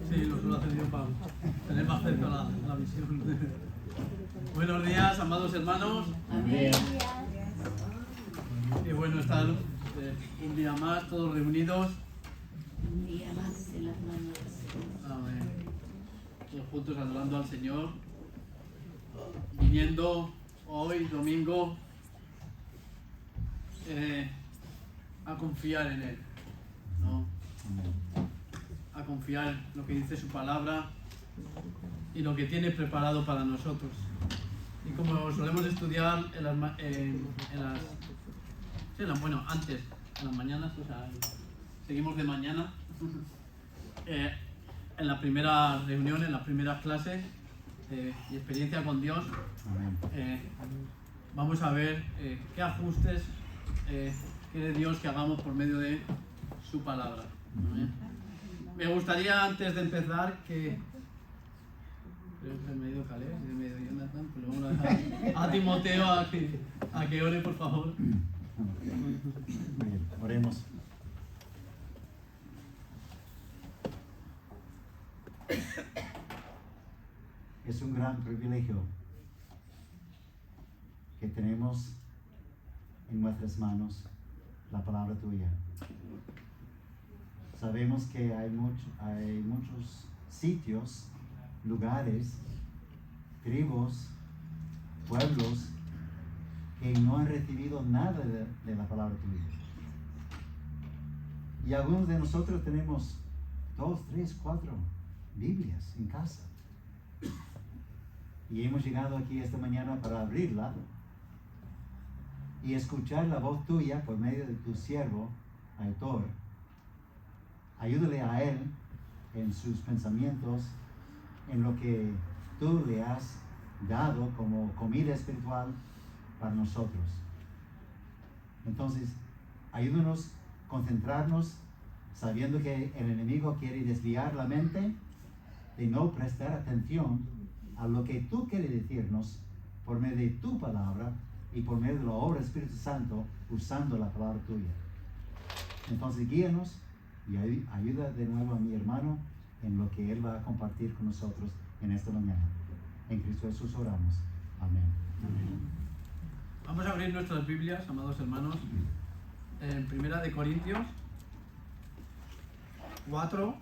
Sí, lo suelo hacer yo para tener más cerca la visión. Buenos días, amados hermanos. Amén. Qué bueno estar un día más, todos reunidos. Un día más en las manos del Señor. Amén. Todos juntos adorando al Señor. Viniendo hoy, domingo, a confiar en Él, ¿no? A confiar en lo que dice su palabra y lo que tiene preparado para nosotros. Y como solemos estudiar antes, en las mañanas, o sea, seguimos de mañana, en la primera reunión, en las primeras clases y experiencia con Dios, vamos a ver qué ajustes quiere Dios que hagamos por medio de su palabra. Me gustaría, antes de empezar, creo que me ha ido Caleb, me ha ido Jonathan, pero vamos a dejar a Timoteo a que ore, por favor. Muy bien, oremos. Es un gran privilegio que tenemos en nuestras manos la palabra tuya. Sabemos que hay muchos sitios, lugares, tribus, pueblos que no han recibido nada de la palabra tuya. Y algunos de nosotros tenemos 2, 3, 4 Biblias en casa. Y hemos llegado aquí esta mañana para abrirla y escuchar la voz tuya por medio de tu siervo, Aitor. Ayúdale a él en sus pensamientos, en lo que tú le has dado como comida espiritual para nosotros. Entonces, ayúdanos a concentrarnos, sabiendo que el enemigo quiere desviar la mente de no prestar atención a lo que tú quieres decirnos por medio de tu palabra y por medio de la obra del Espíritu Santo, usando la palabra tuya. Entonces, guíanos y ayuda de nuevo a mi hermano en lo que él va a compartir con nosotros en esta mañana. En Cristo Jesús oramos. Amén. Amén. Vamos a abrir nuestras Biblias, amados hermanos, en 1 Corintios 4,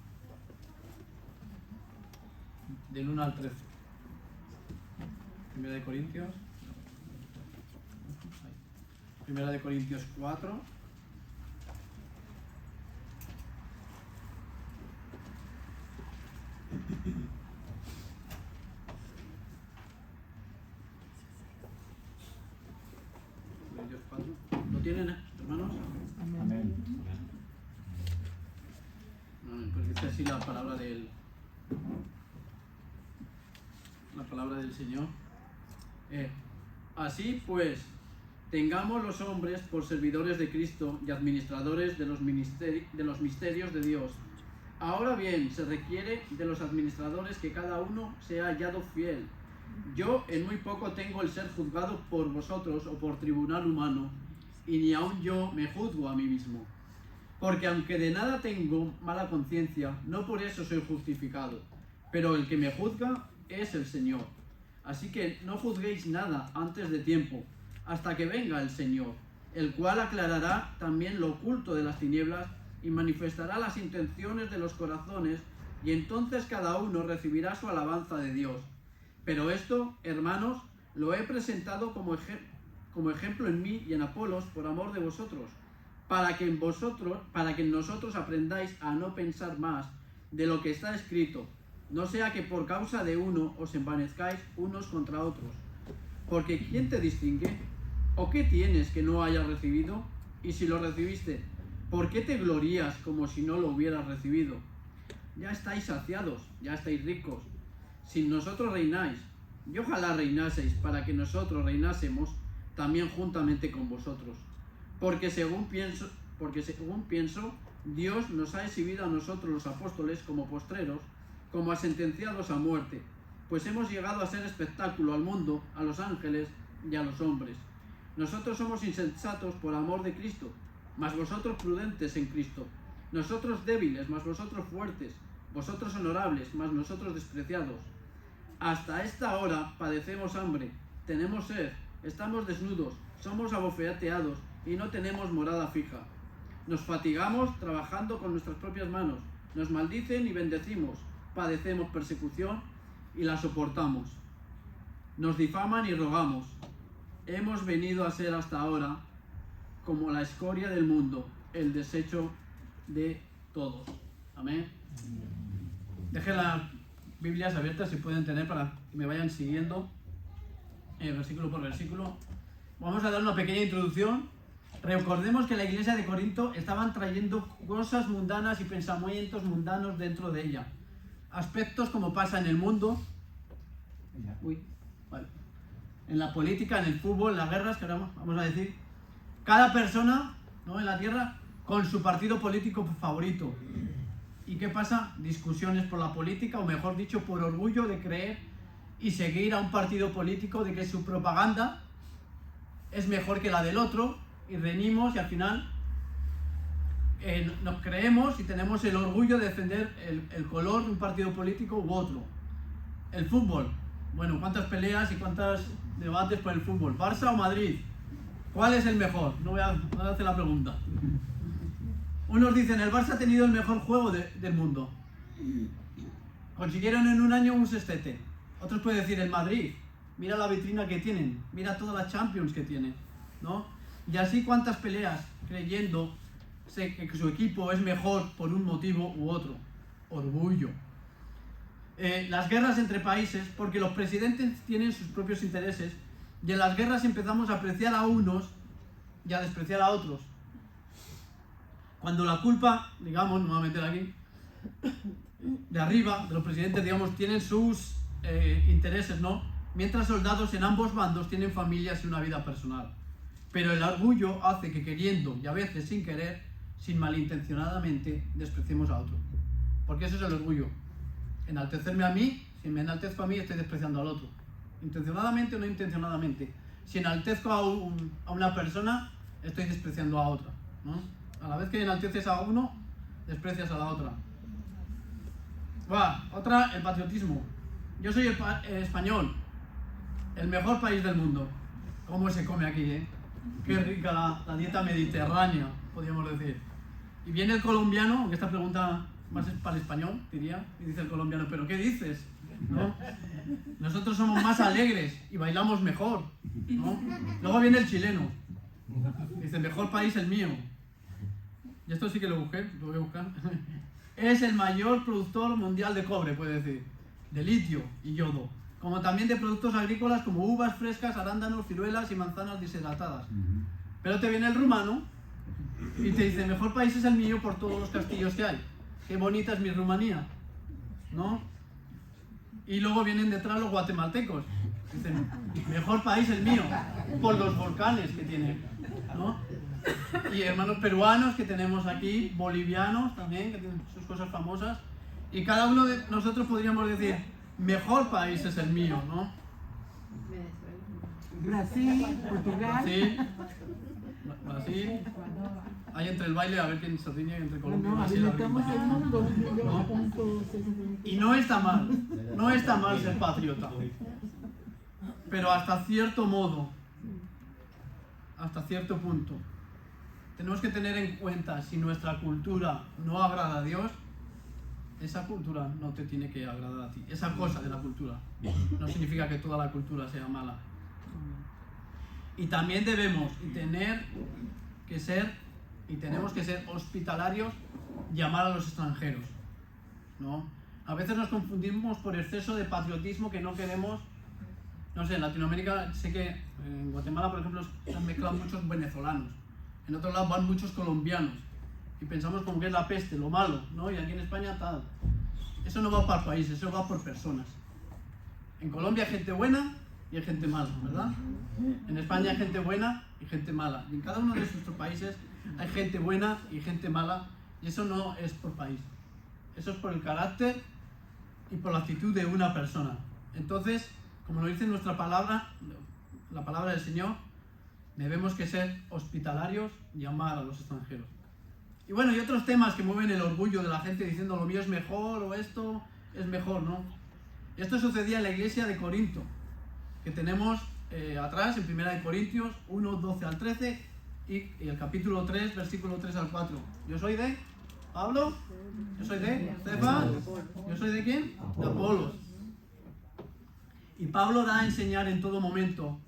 del 1 al 13. 1 Corintios 4. ¿Lo tienen, hermanos? Amén. Pues dice así la palabra del Señor. Así pues, tengamos los hombres por servidores de Cristo y administradores de los misterios de Dios. Ahora bien, se requiere de los administradores que cada uno sea hallado fiel. Yo en muy poco tengo el ser juzgado por vosotros o por tribunal humano, y ni aun yo me juzgo a mí mismo. Porque aunque de nada tengo mala conciencia, no por eso soy justificado, pero el que me juzga es el Señor. Así que no juzguéis nada antes de tiempo, hasta que venga el Señor, el cual aclarará también lo oculto de las tinieblas y manifestará las intenciones de los corazones, y entonces cada uno recibirá su alabanza de Dios. Pero esto, hermanos, lo he presentado como ejemplo en mí y en Apolos por amor de vosotros, para que en nosotros aprendáis a no pensar más de lo que está escrito, no sea que por causa de uno os envanezcáis unos contra otros. Porque ¿quién te distingue? ¿O qué tienes que no hayas recibido? Y si lo recibiste, ¿por qué te glorías como si no lo hubieras recibido? Ya estáis saciados, ya estáis ricos. Sin nosotros reináis, y ojalá reinaseis para que nosotros reinásemos también juntamente con vosotros. Porque según pienso, Dios nos ha exhibido a nosotros los apóstoles como postreros, como a sentenciados a muerte, pues hemos llegado a ser espectáculo al mundo, a los ángeles y a los hombres. Nosotros somos insensatos por amor de Cristo, mas vosotros prudentes en Cristo. Nosotros débiles, mas vosotros fuertes. Vosotros honorables, mas nosotros despreciados. Hasta esta hora padecemos hambre, tenemos sed, estamos desnudos, somos abofeteados y no tenemos morada fija. Nos fatigamos trabajando con nuestras propias manos, nos maldicen y bendecimos, padecemos persecución y la soportamos. Nos difaman y rogamos. Hemos venido a ser hasta ahora como la escoria del mundo, el desecho de todos. Amén. Dejen las Biblias abiertas si pueden tener para que me vayan siguiendo versículo por versículo. Vamos a dar una pequeña introducción. Recordemos que la iglesia de Corinto estaban trayendo cosas mundanas y pensamientos mundanos dentro de ella. Aspectos como pasa en el mundo, en la política, en el fútbol, en las guerras, que ahora vamos a decir. Cada persona, ¿no?, en la tierra con su partido político favorito. ¿Y qué pasa? Discusiones por la política, o mejor dicho, por orgullo de creer y seguir a un partido político, de que su propaganda es mejor que la del otro, y reñimos y al final nos creemos y tenemos el orgullo de defender el color de un partido político u otro. El fútbol, bueno, cuántas peleas y cuántos debates por el fútbol. ¿Barça o Madrid? ¿Cuál es el mejor? No voy a hacer la pregunta. Unos dicen, el Barça ha tenido el mejor juego del mundo. Consiguieron en un año un sextete. Otros pueden decir, el Madrid. Mira la vitrina que tienen. Mira todas las Champions que tienen, ¿no? Y así cuántas peleas creyendo que su equipo es mejor por un motivo u otro. Orgullo. Las guerras entre países, porque los presidentes tienen sus propios intereses, y en las guerras empezamos a apreciar a unos y a despreciar a otros. Cuando la culpa, digamos, no me voy a meter aquí, de arriba, de los presidentes, digamos, tienen sus intereses, ¿no? Mientras soldados en ambos bandos tienen familias y una vida personal. Pero el orgullo hace que, queriendo y a veces sin querer, sin malintencionadamente, despreciemos a otro. Porque eso es el orgullo. Enaltecerme a mí, si me enaltezco a mí, estoy despreciando al otro. Intencionadamente o no intencionadamente. Si enaltezco a una persona, estoy despreciando a otra, ¿no? A la vez que enalteces a uno, desprecias a la otra. Otra, el patriotismo. Yo soy español, el mejor país del mundo. ¿Cómo se come aquí, eh? Qué rica la dieta mediterránea, podríamos decir. Y viene el colombiano, aunque esta pregunta más es para el español, diría, y dice el colombiano, ¿pero qué dices? ¿No? Nosotros somos más alegres y bailamos mejor, ¿no? Luego viene el chileno, dice, el mejor país el mío. Y esto sí que lo busqué, lo voy a buscar. Es el mayor productor mundial de cobre, puede decir, de litio y yodo, como también de productos agrícolas como uvas frescas, arándanos, ciruelas y manzanas deshidratadas. Pero te viene el rumano y te dice, el mejor país es el mío por todos los castillos que hay. Qué bonita es mi Rumanía, ¿no? Y luego vienen detrás los guatemaltecos. Dicen, mejor país el mío, por los volcanes que tienen, ¿no? Y hermanos peruanos que tenemos aquí, bolivianos también, que tienen sus cosas famosas. Y cada uno de nosotros podríamos decir, mejor país es el mío, ¿no? Brasil, Portugal. Brasil. Ahí entre el baile, a ver quién se riñe entre Colombia y No, Brasil. estamos en mundo. Y no está mal, no está mal ser patriota. Pero hasta cierto modo, hasta cierto punto, tenemos que tener en cuenta, si nuestra cultura no agrada a Dios, esa cultura no te tiene que agradar a ti. Esa cosa de la cultura no significa que toda la cultura sea mala. Y también debemos tenemos que ser hospitalarios y amar a los extranjeros, ¿no? A veces nos confundimos por exceso de patriotismo que no queremos. No sé, en Latinoamérica sé que en Guatemala, por ejemplo, se han mezclado muchos venezolanos. En otros lados van muchos colombianos. Y pensamos como que es la peste, lo malo, ¿no? Y aquí en España tal. Eso no va por países, eso va por personas. En Colombia hay gente buena y hay gente mala, ¿verdad? En España hay gente buena y gente mala. Y en cada uno de nuestros países hay gente buena y gente mala. Y eso no es por país. Eso es por el carácter y por la actitud de una persona. Entonces, como lo dice nuestra palabra, la palabra del Señor, Debemos que ser hospitalarios y amar a los extranjeros. Y bueno, y otros temas que mueven el orgullo de la gente diciendo lo mío es mejor o esto es mejor, ¿no? Esto sucedía en la iglesia de Corinto, que tenemos atrás en 1 de Corintios 1, 12 al 13 y el capítulo 3, versículo 3 al 4. Yo soy de Pablo, yo soy de Cefas, yo soy de ¿quién? De Apolos. Y Pablo da a enseñar en todo momento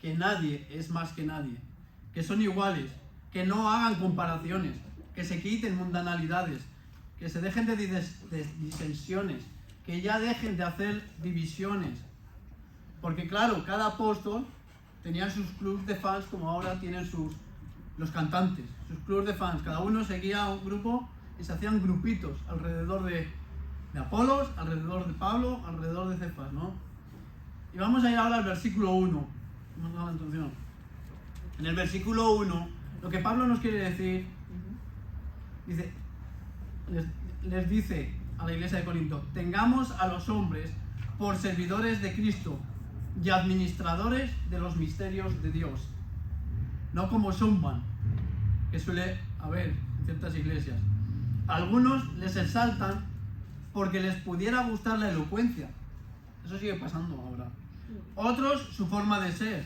que nadie es más que nadie, que son iguales, que no hagan comparaciones, que se quiten mundanalidades, que se dejen de disensiones, que ya dejen de hacer divisiones. Porque claro, cada apóstol tenía sus clubes de fans como ahora tienen los cantantes, sus clubes de fans. Cada uno seguía a un grupo y se hacían grupitos alrededor de Apolos, alrededor de Pablo, alrededor de Cefas, ¿no? Y vamos a ir ahora al versículo 1. Vamos a la introducción. En el versículo 1, lo que Pablo nos quiere decir, dice, les dice a la iglesia de Corinto: tengamos a los hombres por servidores de Cristo y administradores de los misterios de Dios, no como Shumban, que suele haber en ciertas iglesias. Algunos les exaltan porque les pudiera gustar la elocuencia. Eso sigue pasando ahora. Otros su forma de ser.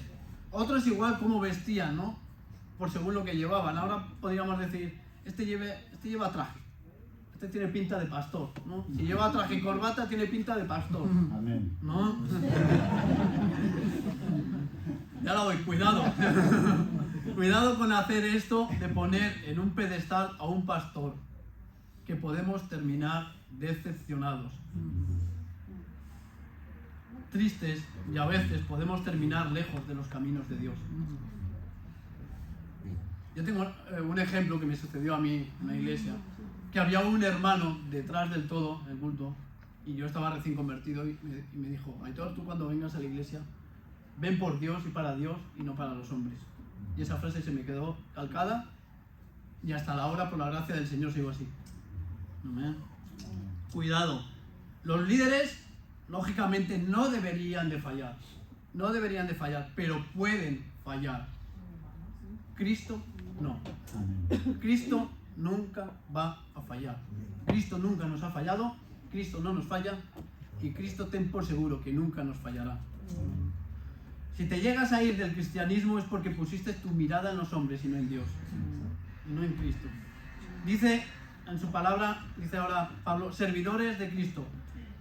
Otros igual cómo vestían, ¿no? Por según lo que llevaban. Ahora podríamos decir, este lleva traje. Este tiene pinta de pastor, ¿no? Si lleva traje y corbata, tiene pinta de pastor. Amén. ¿No? Ya lo doy, cuidado. Cuidado con hacer esto de poner en un pedestal a un pastor, que podemos terminar decepcionados, tristes, y a veces podemos terminar lejos de los caminos de Dios. Yo tengo un ejemplo que me sucedió a mí en la iglesia, que había un hermano detrás del todo, el culto, y yo estaba recién convertido y me dijo: Aitor, tú cuando vengas a la iglesia, ven por Dios y para Dios y no para los hombres. Y esa frase se me quedó calcada y hasta la hora, por la gracia del Señor, sigo así. Amén. Cuidado. Los líderes, lógicamente, no deberían de fallar. No deberían de fallar, pero pueden fallar. Cristo, no. Amén. Cristo nunca va a fallar. Cristo nunca nos ha fallado, Cristo no nos falla y Cristo ten por seguro que nunca nos fallará. Si te llegas a ir del cristianismo es porque pusiste tu mirada en los hombres y no en Dios, y no en Cristo. Dice en su palabra, dice ahora Pablo, servidores de Cristo.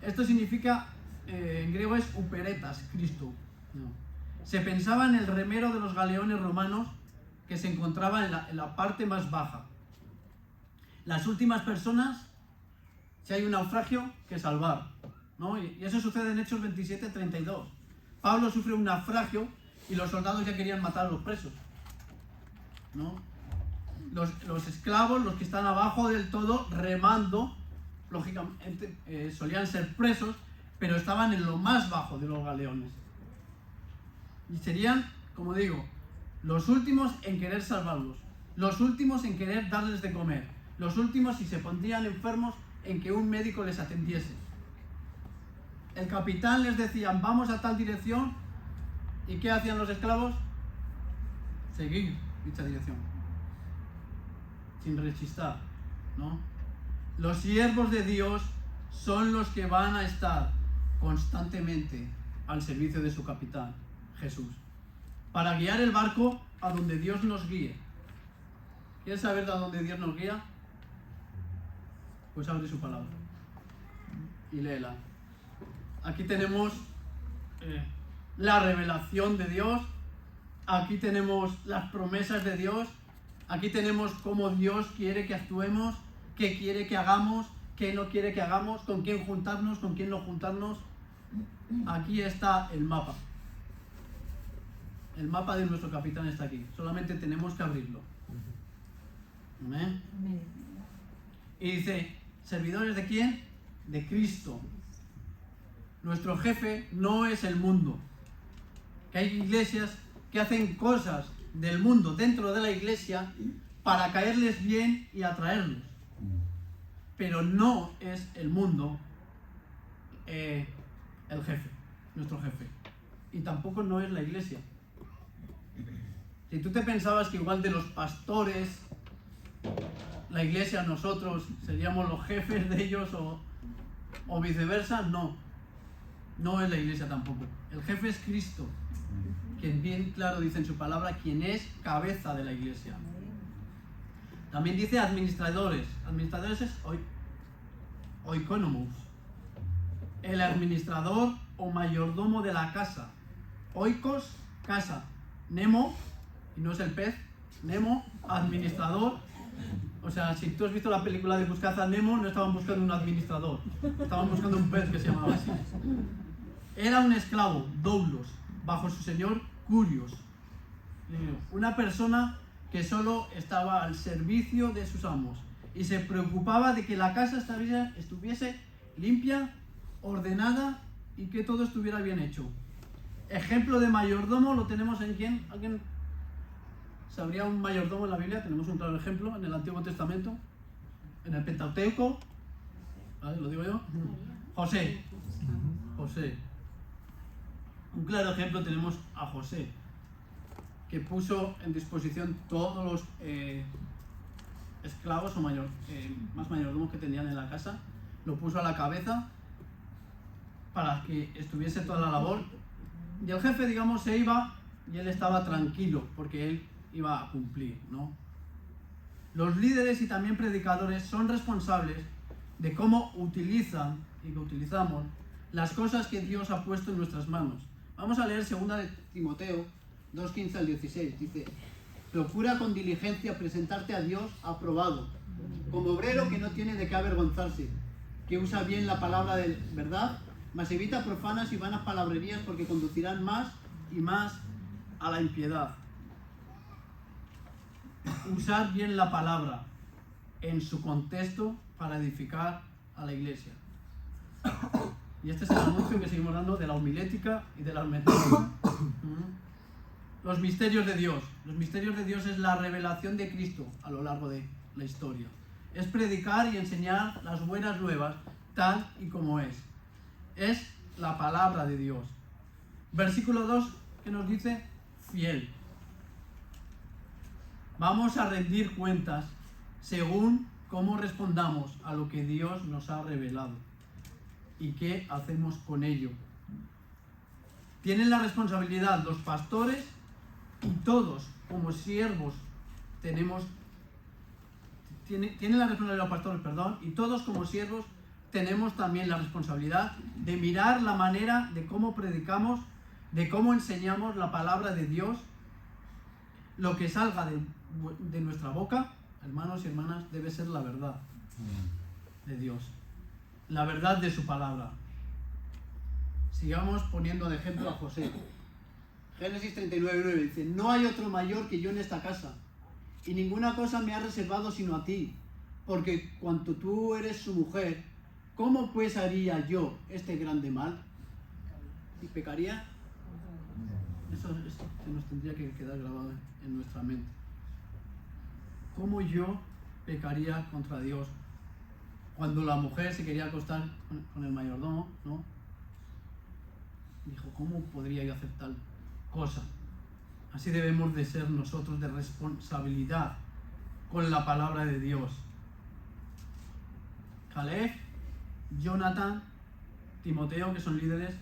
Esto significa, en griego es uperetas, Cristo. No. Se pensaba en el remero de los galeones romanos que se encontraba en la parte más baja. Las últimas personas, si hay un naufragio, que salvar, ¿no? Y eso sucede en Hechos 27:32. Pablo sufre un naufragio y los soldados ya querían matar a los presos, ¿no? Los esclavos, los que están abajo del todo, remando, lógicamente solían ser presos, pero estaban en lo más bajo de los galeones. Y serían, como digo, los últimos en querer salvarlos, los últimos en querer darles de comer, los últimos, si se pondrían enfermos, en que un médico les atendiese. El capitán les decía: vamos a tal dirección, ¿y qué hacían los esclavos? Seguir dicha dirección, sin rechistar, ¿no? Los siervos de Dios son los que van a estar constantemente al servicio de su capitán, Jesús, para guiar el barco a donde Dios nos guíe. ¿Quieres saber de dónde Dios nos guía? Pues abre su palabra y léela. Aquí tenemos la revelación de Dios, aquí tenemos las promesas de Dios, aquí tenemos cómo Dios quiere que actuemos, qué quiere que hagamos, qué no quiere que hagamos, con quién juntarnos, con quién no juntarnos. Aquí está el mapa. El mapa de nuestro capitán está aquí, solamente tenemos que abrirlo. ¿Amén? Y dice, ¿servidores de quién? De Cristo. Nuestro jefe no es el mundo. Que hay iglesias que hacen cosas del mundo dentro de la iglesia para caerles bien y atraerlos. Pero no es el mundo el jefe, nuestro jefe. Y tampoco no es la iglesia. Si tú te pensabas que igual de los pastores, la iglesia, nosotros seríamos los jefes de ellos o viceversa, no. No es la iglesia tampoco. El jefe es Cristo, quien bien claro dice en su palabra, quien es cabeza de la iglesia. También dice administradores. Administradores es oikonomos. El administrador o mayordomo de la casa. Oikos, casa. Nemo, y no es el pez. Nemo, administrador. O sea, si tú has visto la película de Buscad a Nemo, no estaban buscando un administrador. Estaban buscando un pez que se llamaba así. Era un esclavo, doulos, bajo su señor Curios. Una persona que solo estaba al servicio de sus amos y se preocupaba de que la casa estuviese limpia, ordenada y que todo estuviera bien hecho. Ejemplo de mayordomo lo tenemos en quién? ¿Alguien sabría un mayordomo en la Biblia? Tenemos un claro ejemplo en el Antiguo Testamento, en el Pentateuco. ¿Vale? ¿Lo digo yo? José. José. Un claro ejemplo tenemos a José, que puso en disposición todos los esclavos o más mayordomos que tenían en la casa, lo puso a la cabeza para que estuviese toda la labor, y el jefe, digamos, se iba y él estaba tranquilo porque él iba a cumplir, ¿no? Los líderes y también predicadores son responsables de cómo utilizan y que utilizamos las cosas que Dios ha puesto en nuestras manos. Vamos a leer 2 de Timoteo 2:15 al 16. Dice: procura con diligencia presentarte a Dios aprobado, como obrero que no tiene de qué avergonzarse, que usa bien la palabra de verdad, mas evita profanas y vanas palabrerías, porque conducirán más y más a la impiedad. Usar bien la palabra en su contexto para edificar a la iglesia. Y este es el anuncio que seguimos dando de la homilética y de la hermenéutica. Los misterios de Dios. Los misterios de Dios es la revelación de Cristo a lo largo de la historia. Es predicar y enseñar las buenas nuevas tal y como es. Es la palabra de Dios. Versículo 2 que nos dice: fiel. Vamos a rendir cuentas según cómo respondamos a lo que Dios nos ha revelado y qué hacemos con ello. Tienen la responsabilidad los pastores y todos como siervos tienen la responsabilidad los pastores, y todos como siervos tenemos también la responsabilidad de mirar la manera de cómo predicamos, de cómo enseñamos la palabra de Dios. Lo que salga de nuestra boca, hermanos y hermanas, debe ser la verdad de Dios, la verdad de su palabra. Sigamos poniendo de ejemplo a José. Génesis 39:9 dice: no hay otro mayor que yo en esta casa, y ninguna cosa me ha reservado sino a ti, porque cuanto tú eres su mujer, ¿cómo pues haría yo este grande mal? ¿Y pecaría? Eso nos tendría que quedar grabado en nuestra mente. ¿Cómo yo pecaría contra Dios? Cuando la mujer se quería acostar con el mayordomo, ¿no? Dijo: ¿cómo podría yo hacer tal cosa? Así debemos de ser nosotros, de responsabilidad con la palabra de Dios. Caleb, Jonathan, Timoteo, que son líderes,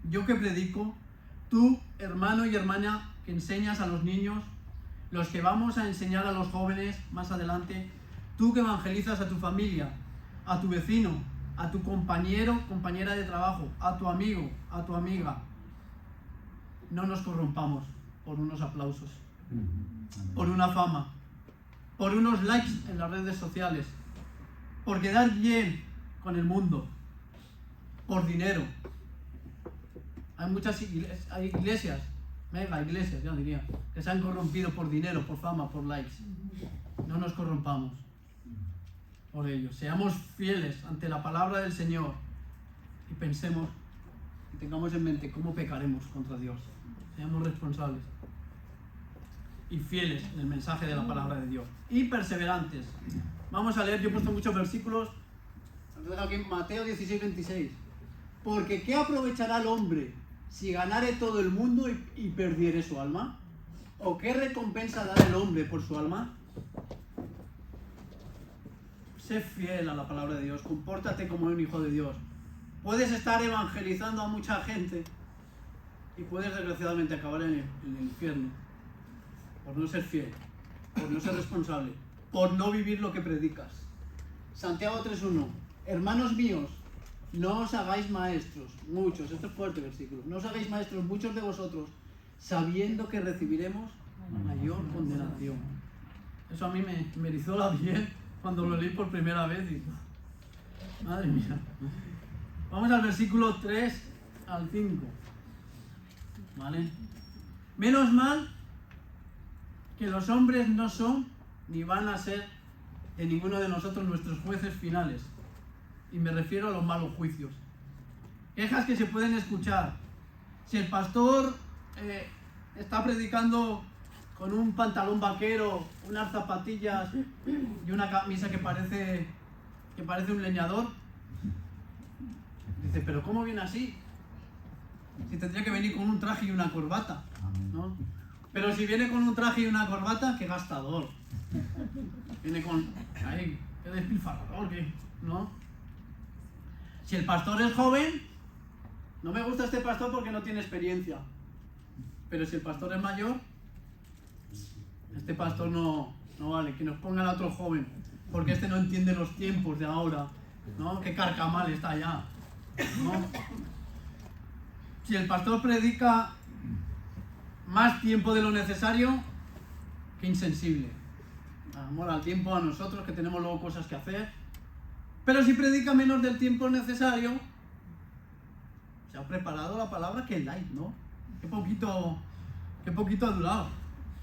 yo que predico, tú, hermano y hermana, que enseñas a los niños, los que vamos a enseñar a los jóvenes más adelante, tú que evangelizas a tu familia, a tu vecino, a tu compañero, compañera de trabajo, a tu amigo, a tu amiga. No nos corrompamos por unos aplausos, por una fama, por unos likes en las redes sociales, por quedar bien con el mundo, por dinero. Hay iglesias, mega iglesias, ya diría, que se han corrompido por dinero, por fama, por likes. No nos corrompamos por ello. Seamos fieles ante la palabra del Señor y pensemos y tengamos en mente cómo pecaremos contra Dios. Seamos responsables y fieles en el mensaje de la palabra de Dios. Y perseverantes. Vamos a leer, yo he puesto muchos versículos. Aquí en Mateo 16:26. Porque ¿qué aprovechará el hombre si ganare todo el mundo y perdiere su alma? ¿O qué recompensa dará el hombre por su alma? Sé fiel a la palabra de Dios, compórtate como un hijo de Dios. Puedes estar evangelizando a mucha gente y puedes desgraciadamente acabar en el infierno por no ser fiel, por no ser responsable, por no vivir lo que predicas. Santiago 3.1: hermanos míos, no os hagáis maestros, muchos, esto es fuerte versículo, no os hagáis maestros muchos de vosotros, sabiendo que recibiremos mayor condenación. Eso a mí me erizó la piel cuando lo leí por primera vez y... madre mía. Vamos al versículo 3 al 5. ¿Vale? Menos mal que los hombres no son ni van a ser de ninguno de nosotros nuestros jueces finales. Y me refiero a los malos juicios. Quejas que se pueden escuchar. Si el pastor está predicando con un pantalón vaquero, unas zapatillas y una camisa que parece un leñador, dice, pero ¿cómo viene así? Si tendría que venir con un traje y una corbata, ¿no? Pero si viene con un traje y una corbata, qué gastador. Viene con... ay, qué despilfarrador, ¿no? Si el pastor es joven, no me gusta este pastor porque no tiene experiencia. Pero si el pastor es mayor, este pastor no vale, que nos pongan a otro joven, porque este no entiende los tiempos de ahora, ¿no? Qué carcamal está ya, ¿no? Si el pastor predica más tiempo de lo necesario, qué insensible. Amor al tiempo a nosotros que tenemos luego cosas que hacer. Pero si predica menos del tiempo necesario, se ha preparado la palabra, que light, ¿no? Qué poquito ha durado,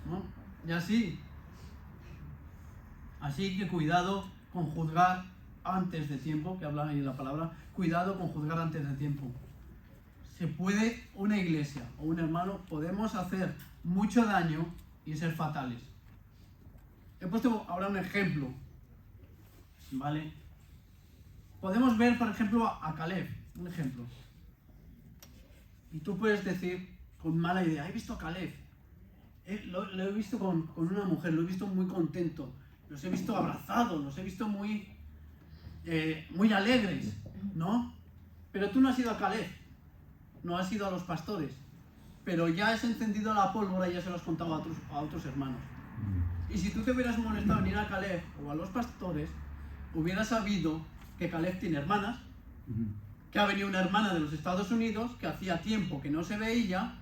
¿no? Y así que cuidado con juzgar antes de tiempo, que habla ahí la palabra, cuidado con juzgar antes de tiempo. Se puede, una iglesia o un hermano, podemos hacer mucho daño y ser fatales. He puesto ahora un ejemplo, ¿vale? Podemos ver, por ejemplo, a Caleb, un ejemplo. Y tú puedes decir, con mala idea, he visto a Caleb, lo he visto con una mujer, lo he visto muy contento, los he visto abrazados, los he visto muy alegres, ¿no? Pero tú no has ido a Caleb, no has ido a los pastores, pero ya has encendido la pólvora y ya se lo has contado a otros hermanos. Y si tú te hubieras molestado en ir a Caleb o a los pastores, hubieras sabido que Caleb tiene hermanas, que ha venido una hermana de los Estados Unidos, que hacía tiempo que no se veía,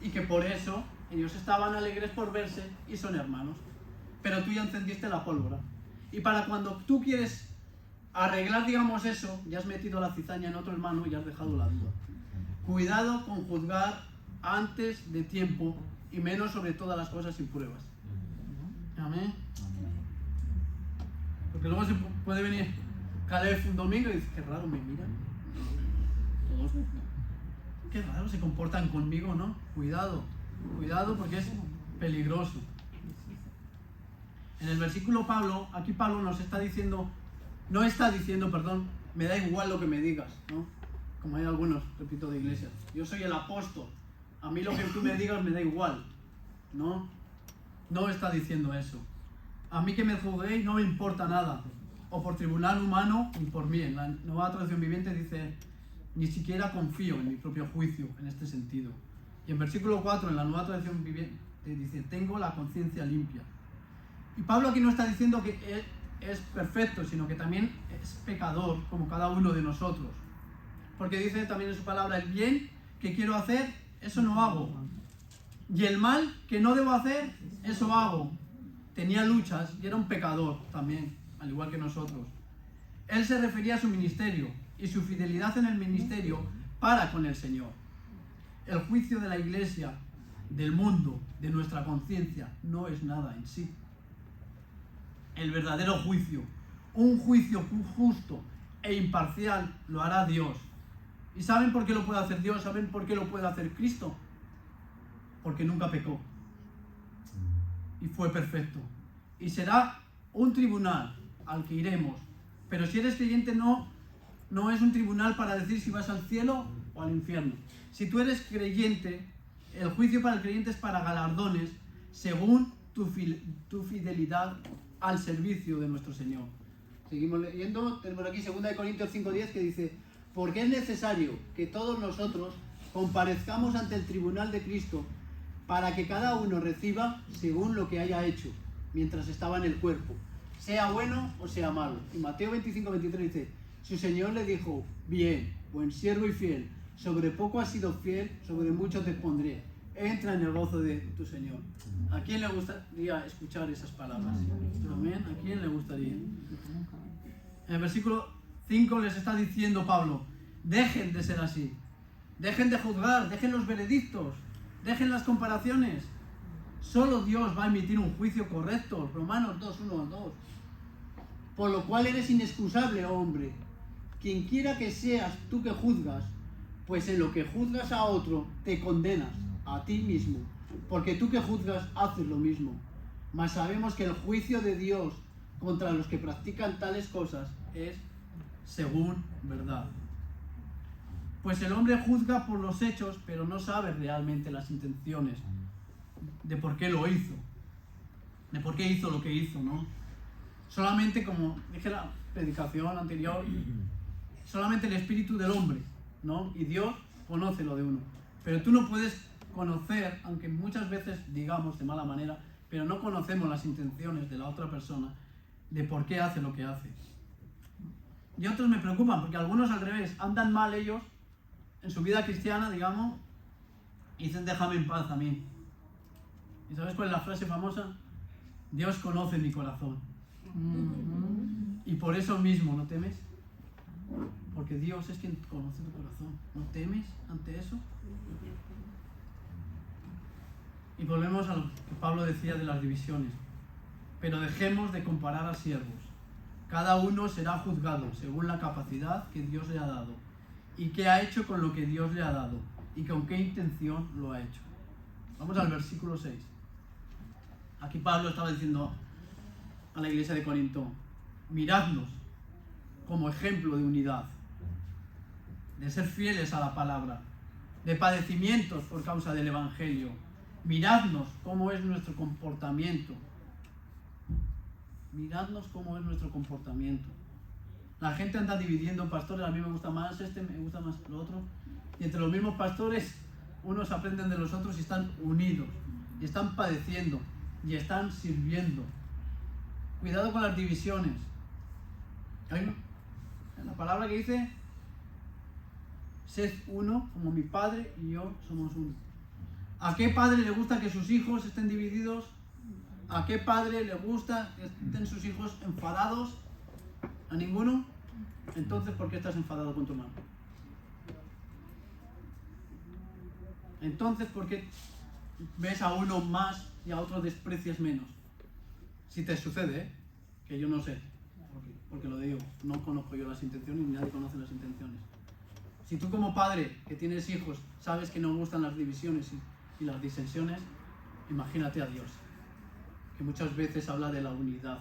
y que por eso ellos estaban alegres por verse y son hermanos. Pero tú ya encendiste la pólvora. Y para cuando tú quieres arreglar, digamos, eso, ya has metido la cizaña en otro hermano y has dejado la duda. Cuidado con juzgar antes de tiempo y menos sobre todas las cosas sin pruebas. Amén. Porque luego se puede venir Caleb un domingo y dice, qué raro me miran. Todos, qué raro se comportan conmigo, ¿no? Cuidado porque es peligroso. En el versículo aquí Pablo nos está diciendo, me da igual lo que me digas, ¿no? Como hay algunos, repito, de iglesias. Yo soy el apóstol, a mí lo que tú me digas me da igual, ¿no? No está diciendo eso. A mí que me juzguéis no me importa nada, o por tribunal humano ni por mí. En la Nueva Traducción Viviente dice, ni siquiera confío en mi propio juicio en este sentido. Y en versículo 4, en la Nueva Traducción Viviente, dice, tengo la conciencia limpia. Y Pablo aquí no está diciendo que él es perfecto, sino que también es pecador, como cada uno de nosotros. Porque dice también en su palabra, el bien que quiero hacer, eso no hago. Y el mal que no debo hacer, eso hago. Tenía luchas y era un pecador también, al igual que nosotros. Él se refería a su ministerio y su fidelidad en el ministerio para con el Señor. El juicio de la iglesia, del mundo, de nuestra conciencia, no es nada en sí. El verdadero juicio, un juicio justo e imparcial, lo hará Dios. ¿Y saben por qué lo puede hacer Dios? ¿Saben por qué lo puede hacer Cristo? Porque nunca pecó y fue perfecto. Y será un tribunal al que iremos. Pero si eres creyente no es un tribunal para decir si vas al cielo o al infierno. Si tú eres creyente, El juicio para el creyente es para galardones según tu fidelidad al servicio de nuestro Señor. Seguimos leyendo, tenemos aquí 2 Corintios 5:10 que dice: porque es necesario que todos nosotros comparezcamos ante el tribunal de Cristo para que cada uno reciba según lo que haya hecho mientras estaba en el cuerpo, sea bueno o sea malo. Y Mateo 25:23 dice: su Señor le dijo: bien, buen siervo y fiel, sobre poco has sido fiel, sobre mucho te pondré, entra en el gozo de tu Señor. ¿A quién le gustaría escuchar esas palabras? Amén. ¿A quién le gustaría? En el versículo 5 les está diciendo Pablo: dejen de ser así, dejen de juzgar, dejen los veredictos, dejen las comparaciones. Solo Dios va a emitir un juicio correcto. Romanos 2:1-2. Por lo cual eres inexcusable, oh hombre, quien quiera que seas tú que juzgas, pues en lo que juzgas a otro te condenas a ti mismo, porque tú que juzgas haces lo mismo. Mas sabemos que el juicio de Dios contra los que practican tales cosas es según verdad. Pues el hombre juzga por los hechos, pero no sabe realmente las intenciones de por qué lo hizo, de por qué hizo lo que hizo, ¿no? Solamente, como dije en la predicación anterior, solamente el espíritu del hombre, ¿no? Y Dios conoce lo de uno. Pero tú no puedes conocer, aunque muchas veces digamos de mala manera, pero no conocemos las intenciones de la otra persona, de por qué hace lo que hace. Y otros me preocupan, porque algunos al revés, andan mal ellos en su vida cristiana, digamos, y dicen: déjame en paz a mí. ¿Y sabes cuál es la frase famosa? Dios conoce mi corazón. Y por eso mismo, ¿no temes? Porque Dios es quien conoce tu corazón. ¿No temes ante eso? Y volvemos a lo que Pablo decía de las divisiones. Pero dejemos de comparar a siervos. Cada uno será juzgado según la capacidad que Dios le ha dado, y qué ha hecho con lo que Dios le ha dado, y con qué intención lo ha hecho. Vamos al versículo 6. Aquí Pablo estaba diciendo a la iglesia de Corinto: miradnos como ejemplo de unidad, de ser fieles a la palabra, de padecimientos por causa del Evangelio. Miradnos cómo es nuestro comportamiento. Miradnos cómo es nuestro comportamiento. La gente anda dividiendo pastores: a mí me gusta más este, me gusta más lo otro. Y entre los mismos pastores, unos aprenden de los otros y están unidos, y están padeciendo, y están sirviendo. Cuidado con las divisiones. Hay la palabra que dice: sed uno, como mi Padre y yo somos uno. ¿A qué padre le gusta que sus hijos estén divididos? ¿A qué padre le gusta que estén sus hijos enfadados? ¿A ninguno? Entonces, ¿por qué estás enfadado con tu hermano? Entonces, ¿por qué ves a uno más y a otro desprecias menos? Si te sucede, que yo no sé, porque lo digo, no conozco yo las intenciones, ni nadie conoce las intenciones. Si tú como padre que tienes hijos sabes que no gustan las divisiones y las disensiones, imagínate a Dios, que muchas veces habla de la unidad,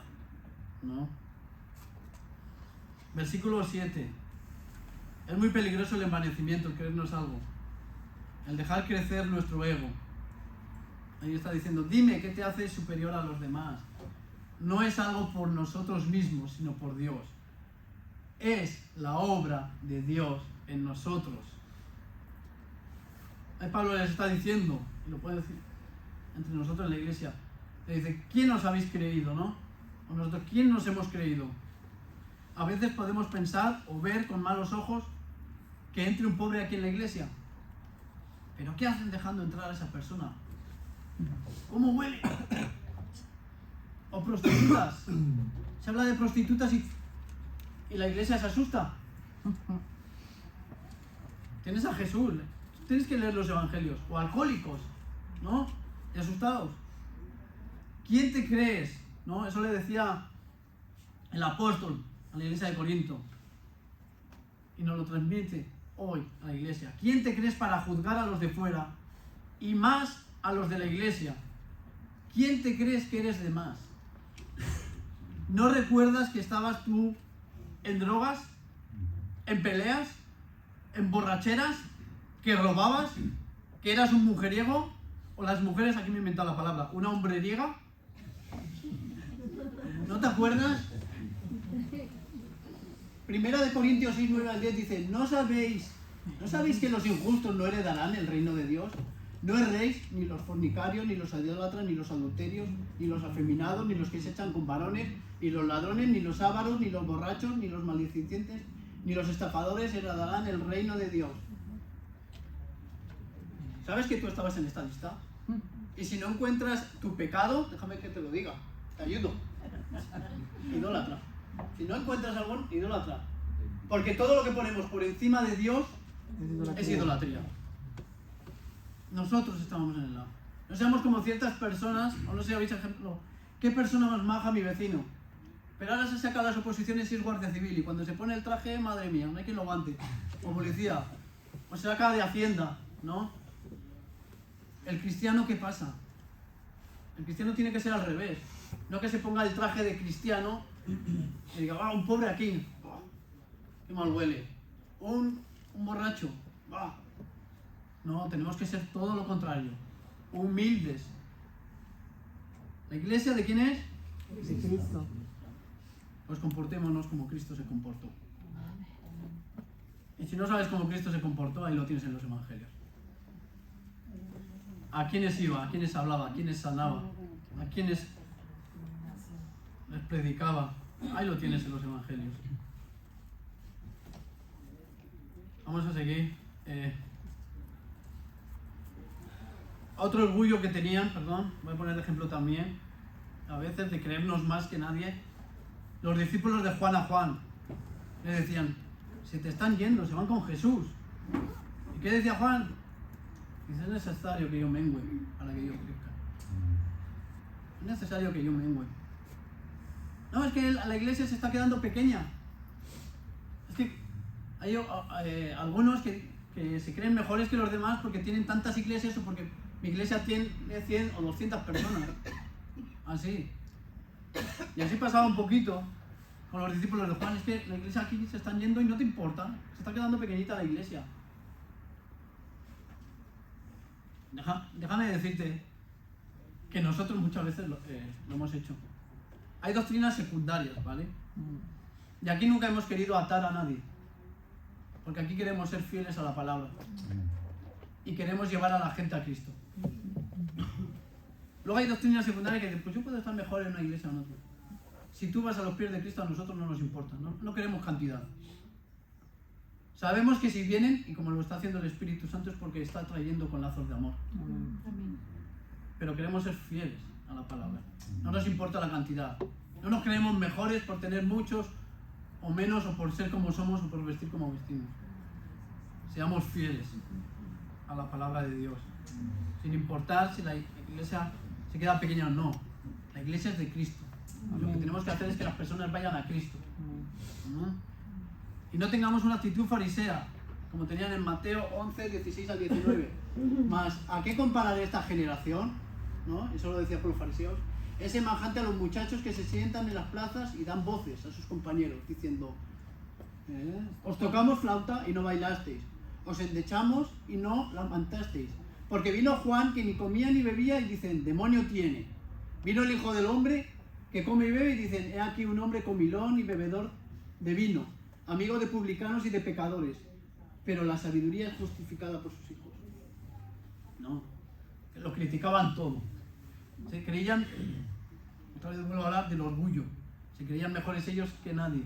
¿no? Versículo 7. Es muy peligroso el envanecimiento, el creernos algo, el dejar crecer nuestro ego. Ahí está diciendo: dime qué te hace superior a los demás. No es algo por nosotros mismos, sino por Dios. Es la obra de Dios en nosotros. Ahí Pablo les está diciendo, y lo puede decir entre nosotros en la iglesia, le dice: ¿quién os habéis creído, no? O nosotros, ¿quién nos hemos creído? A veces podemos pensar o ver con malos ojos que entre un pobre aquí en la iglesia. ¿Pero qué hacen dejando entrar a esa persona? ¿Cómo huele? O prostitutas. Se habla de prostitutas y la iglesia se asusta. Tienes a Jesús, tienes que leer los evangelios. O alcohólicos, ¿no? Y asustados. ¿Quién te crees? ¿No? Eso le decía el apóstol a la iglesia de Corinto. Y nos lo transmite hoy a la iglesia. ¿Quién te crees para juzgar a los de fuera y más a los de la iglesia? ¿Quién te crees que eres de más? ¿No recuerdas que estabas tú en drogas, en peleas, en borracheras, que robabas, ¿Que eras un mujeriego? O las mujeres, aquí me he inventado la palabra, ¿una hombreriega? ¿No te acuerdas? Primera de Corintios 6, 9 al 10 dice, ¿no sabéis que los injustos no heredarán el reino de Dios? No erréis, ni los fornicarios, ni los idólatras, ni los adulterios, ni los afeminados, ni los que se echan con varones, ni los ladrones, ni los ávaros, ni los borrachos, ni los maldicientes, ni los estafadores heredarán el reino de Dios. ¿Sabes que tú estabas en esta lista? Y si no encuentras tu pecado, déjame que te lo diga, te ayudo. Idólatra. Si no encuentras algo, idólatra. Porque todo lo que ponemos por encima de Dios es idolatría. Nosotros estamos en el lado. No seamos como ciertas personas, o no sé si habéis ejemplo, ¿qué persona más maja mi vecino? Pero ahora se saca las oposiciones y es guardia civil, y cuando se pone el traje, madre mía, no hay quien lo aguante. O policía, o se saca de Hacienda, ¿no? ¿El cristiano qué pasa? El cristiano tiene que ser al revés. No que se ponga el traje de cristiano y diga, un pobre aquí, qué mal huele. Un borracho, No, tenemos que ser todo lo contrario. Humildes. ¿La iglesia de quién es? De Cristo. Pues comportémonos como Cristo se comportó. Y si no sabes cómo Cristo se comportó, ahí lo tienes en los evangelios. ¿A quiénes iba? ¿A quiénes hablaba? ¿A quiénes sanaba? ¿A quiénes les predicaba? Ahí lo tienes en los evangelios. Vamos a seguir. Otro orgullo que tenían, perdón, voy a poner de ejemplo también, a veces de creernos más que nadie. Los discípulos de Juan a Juan le decían, se te están yendo, se van con Jesús. ¿Y qué decía Juan? Dice, es necesario que yo mengüe para que yo crezca. Es necesario que yo mengüe. No, es que la iglesia se está quedando pequeña. Es que hay algunos que se creen mejores que los demás porque tienen tantas iglesias o porque mi iglesia tiene 100 o 200 personas. Así. Y así pasaba un poquito con los discípulos de Juan. Es que la iglesia aquí se están yendo y no te importa. Se está quedando pequeñita la iglesia. Déjame decirte que nosotros muchas veces lo hemos hecho. Hay doctrinas secundarias, ¿vale? Y aquí nunca hemos querido atar a nadie. Porque aquí queremos ser fieles a la palabra. Y queremos llevar a la gente a Cristo. Luego hay doctrinas secundarias que dicen, pues yo puedo estar mejor en una iglesia o en otra. Si tú vas a los pies de Cristo, a nosotros no nos importa. No queremos cantidad. Sabemos que si vienen, y como lo está haciendo el Espíritu Santo, es porque está trayendo con lazos de amor. Pero queremos ser fieles a la palabra. No nos importa la cantidad. No nos creemos mejores por tener muchos o menos, o por ser como somos, o por vestir como vestimos. Seamos fieles a la palabra de Dios. Sin importar si la iglesia se queda pequeña o no. La iglesia es de Cristo. Lo que tenemos que hacer es que las personas vayan a Cristo. Y no tengamos una actitud farisea, como tenían en Mateo 11, 16 al 19. Más, ¿a qué comparar esta generación? ¿No? Eso lo decía por los fariseos. Es semejante a los muchachos que se sientan en las plazas y dan voces a sus compañeros, diciendo, os tocamos flauta y no bailasteis, os endechamos y no lamentasteis. Porque vino Juan que ni comía ni bebía y dicen, demonio tiene. Vino el Hijo del Hombre que come y bebe y dicen, he aquí un hombre comilón y bebedor de vino, amigo de publicanos y de pecadores, pero la sabiduría es justificada por sus hijos. No, lo criticaban todo. Se creían, otra vez vuelvo a hablar del orgullo, se creían mejores ellos que nadie,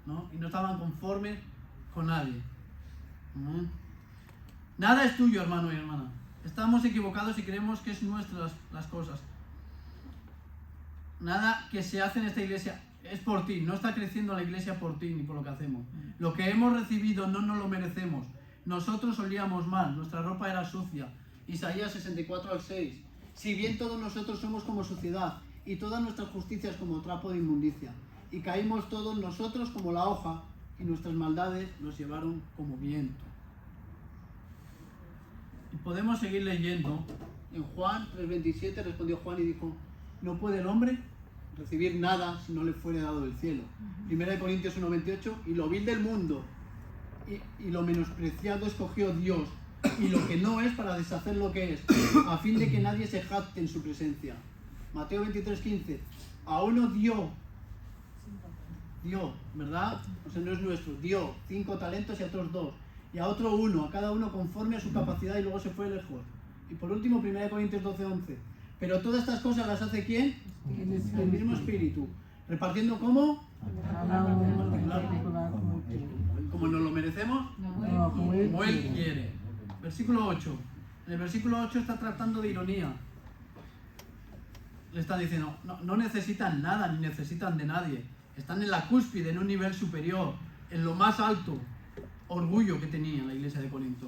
¿no? Y no estaban conformes con nadie. Nada es tuyo, hermano y hermana. Estamos equivocados y creemos que es nuestras las cosas. Nada que se hace en esta iglesia es por ti. No está creciendo la iglesia por ti ni por lo que hacemos. Lo que hemos recibido no nos lo merecemos. Nosotros olíamos mal, nuestra ropa era sucia. Isaías 64 al 6. Si bien todos nosotros somos como suciedad y todas nuestras justicias como trapo de inmundicia, y caímos todos nosotros como la hoja y nuestras maldades nos llevaron como viento. Y podemos seguir leyendo. En Juan 3:27 respondió Juan y dijo, no puede el hombre recibir nada si no le fuere dado del cielo. 1 Corintios 1:28, y lo vil del mundo y lo menospreciado escogió Dios, y lo que no es para deshacer lo que es, a fin de que nadie se jacte en su presencia. Mateo 23:15. A uno dio, ¿verdad? O sea, no es nuestro, dio 5 talentos y a otros 2. Y a otro 1, a cada uno conforme a su capacidad, y luego se fue lejos. Y por último, 1 Corintios 12:11. Pero todas estas cosas las hace ¿quién? El mismo Espíritu. ¿Repartiendo cómo? Como nos lo merecemos, como Él quiere. Versículo 8. En el versículo 8 está tratando de ironía. Le está diciendo, no necesitan nada, ni necesitan de nadie. Están en la cúspide, en un nivel superior, en lo más alto. Orgullo que tenía la iglesia de Corinto.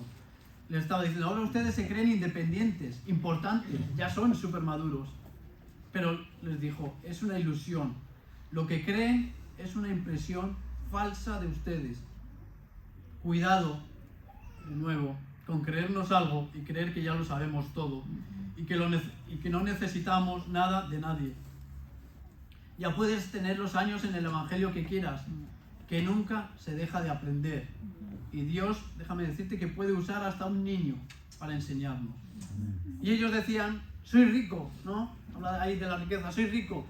Le estaba diciendo, ahora ustedes se creen independientes, importantes, ya son súper maduros. Pero les dijo, es una ilusión. Lo que creen es una impresión falsa de ustedes. Cuidado, de nuevo, con creernos algo y creer que ya lo sabemos todo y que no necesitamos nada de nadie. Ya puedes tener los años en el Evangelio que quieras, que nunca se deja de aprender. Y Dios, déjame decirte, que puede usar hasta un niño para enseñarnos. Y ellos decían, soy rico, ¿no? Habla ahí de la riqueza, soy rico.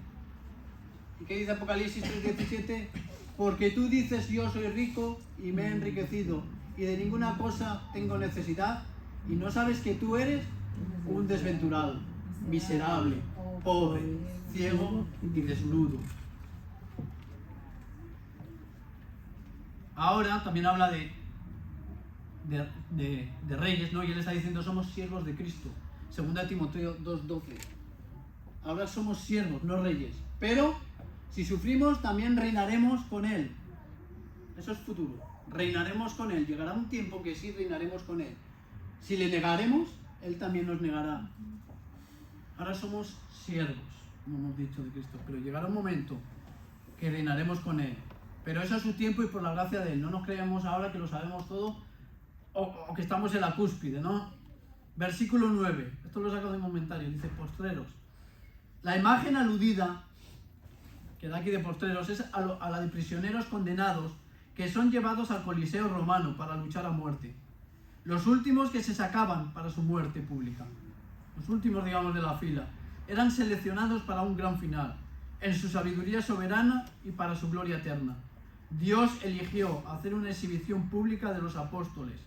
¿Y qué dice Apocalipsis 3:17? Porque tú dices, yo soy rico y me he enriquecido y de ninguna cosa tengo necesidad, y no sabes que tú eres un desventurado, miserable, pobre, ciego y desnudo. Ahora también habla de reyes, ¿no? Y él está diciendo, somos siervos de Cristo. 2 Timoteo 2:12. Ahora somos siervos, no reyes. Pero si sufrimos, también reinaremos con Él. Eso es futuro. Reinaremos con Él. Llegará un tiempo que sí reinaremos con Él. Si le negaremos, Él también nos negará. Ahora somos siervos, como hemos dicho, de Cristo. Pero llegará un momento que reinaremos con Él. Pero eso es su tiempo y por la gracia de Él. No nos creamos ahora que lo sabemos todo o que estamos en la cúspide, ¿no? Versículo 9. Esto lo saco de un comentario. Dice, postreros. La imagen aludida, que da aquí de postreros, es a la de prisioneros condenados que son llevados al Coliseo romano para luchar a muerte. Los últimos que se sacaban para su muerte pública. Los últimos, digamos, de la fila. Eran seleccionados para un gran final, en su sabiduría soberana y para su gloria eterna. Dios eligió hacer una exhibición pública de los apóstoles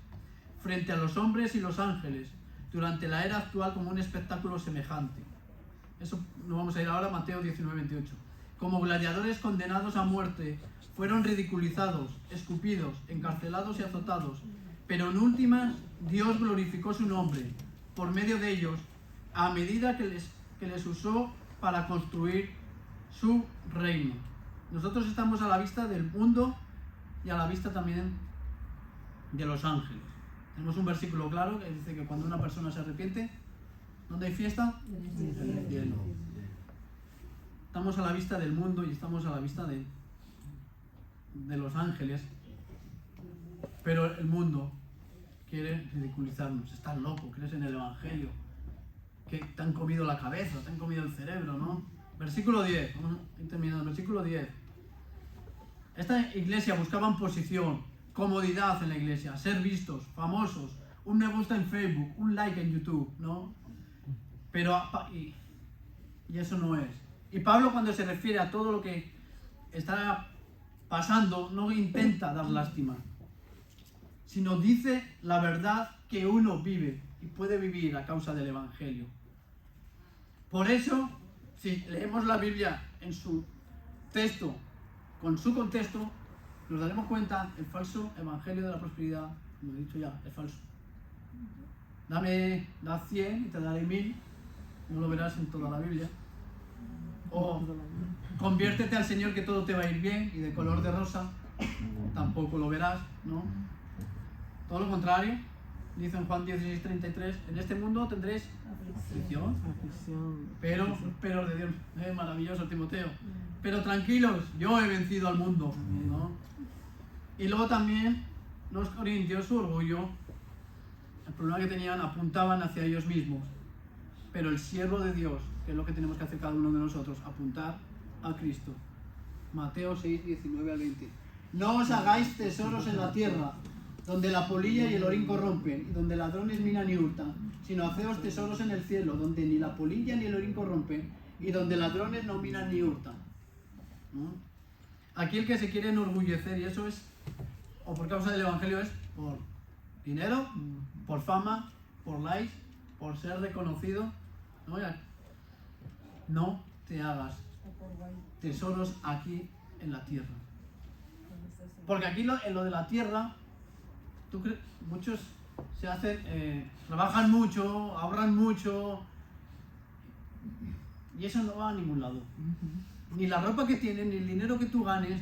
frente a los hombres y los ángeles durante la era actual como un espectáculo semejante. Eso no vamos a ir ahora, Mateo 19:28. Como gladiadores condenados a muerte, fueron ridiculizados, escupidos, encarcelados y azotados, pero en últimas Dios glorificó su nombre por medio de ellos a medida que les usó para construir su reino. Nosotros estamos a la vista del mundo y a la vista también de los ángeles. Tenemos un versículo claro que dice que cuando una persona se arrepiente, ¿dónde hay fiesta? En el cielo. Estamos a la vista del mundo y estamos a la vista de los ángeles, pero el mundo quiere ridiculizarnos. Estás loco, crees en el Evangelio, que te han comido la cabeza, te han comido el cerebro, ¿no? Versículo 10, vamos a ir terminando. Versículo 10. Esta iglesia buscaban posición, comodidad en la iglesia, ser vistos, famosos, un me gusta en Facebook, un like en YouTube, ¿no? Pero, y eso no es. Y Pablo, cuando se refiere a todo lo que está pasando, no intenta dar lástima, sino dice la verdad que uno vive y puede vivir a causa del Evangelio. Por eso, si leemos la Biblia en su texto, con su contexto, nos daremos cuenta el falso evangelio de la prosperidad, como he dicho ya, es falso. Da 100 y te daré 1000, no lo verás en toda la Biblia. O conviértete al Señor que todo te va a ir bien, y de color de rosa, tampoco lo verás, ¿no? Todo lo contrario, dice en Juan 16:33, en este mundo tendréis aflicción, pero de Dios, maravilloso Timoteo, pero tranquilos, yo he vencido al mundo, ¿no? Y luego también los corintios, su orgullo, el problema que tenían, apuntaban hacia ellos mismos, pero el siervo de Dios, que es lo que tenemos que hacer cada uno de nosotros, apuntar a Cristo. Mateo 6:19-20. No os hagáis tesoros en la tierra, donde la polilla y el orín corrompen, y donde ladrones minan y hurtan, sino haceos tesoros en el cielo, donde ni la polilla ni el orín corrompen, y donde ladrones no minan ni hurtan. ¿No? Aquí el que se quiere enorgullecer, y eso es, o por causa del evangelio, es por dinero, por fama, por likes, por ser reconocido. No, no te hagas tesoros aquí en la tierra. Porque aquí en lo de la tierra, muchos se hacen, trabajan mucho, ahorran mucho, y eso no va a ningún lado. Ni la ropa que tienen, ni el dinero que tú ganes,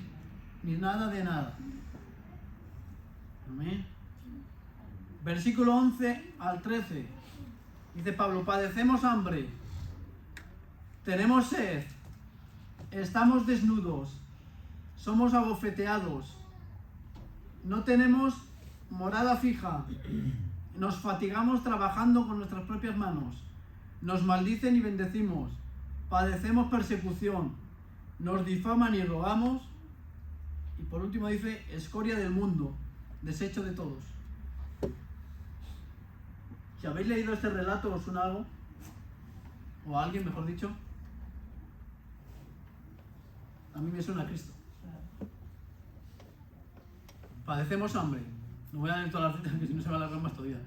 ni nada de nada. Amén. Versículo 11 al 13. Dice Pablo, padecemos hambre, tenemos sed, estamos desnudos, somos abofeteados, no tenemos morada fija, nos fatigamos trabajando con nuestras propias manos, nos maldicen y bendecimos, padecemos persecución, nos difaman y rogamos, y por último dice, escoria del mundo, desecho de todos. Si habéis leído este relato, ¿os suena algo? ¿O a alguien, mejor dicho? A mí me suena a Cristo. Padecemos hambre. No voy a leer todas las citas, que si no se va a alargar más todavía.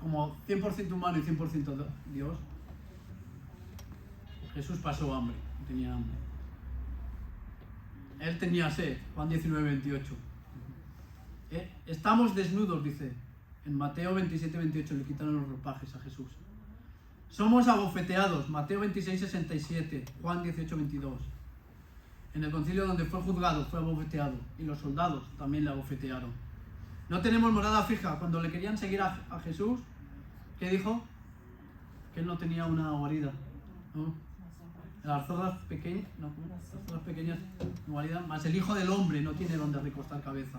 Como 100% humano y 100% Dios, Jesús pasó hambre, tenía hambre. Él tenía sed, Juan 19, 28. Estamos desnudos, dice. En Mateo 27, 28 le quitaron los ropajes a Jesús. Somos abofeteados, Mateo 26, 67, Juan 18, 22. En el concilio donde fue juzgado, fue abofeteado. Y los soldados también le abofetearon. No tenemos morada fija. Cuando le querían seguir a Jesús, ¿qué dijo? Que él no tenía una guarida. ¿No? Las zorras pequeñas, no, las zorras pequeñas, guarida, más el Hijo del Hombre no tiene donde recostar cabeza.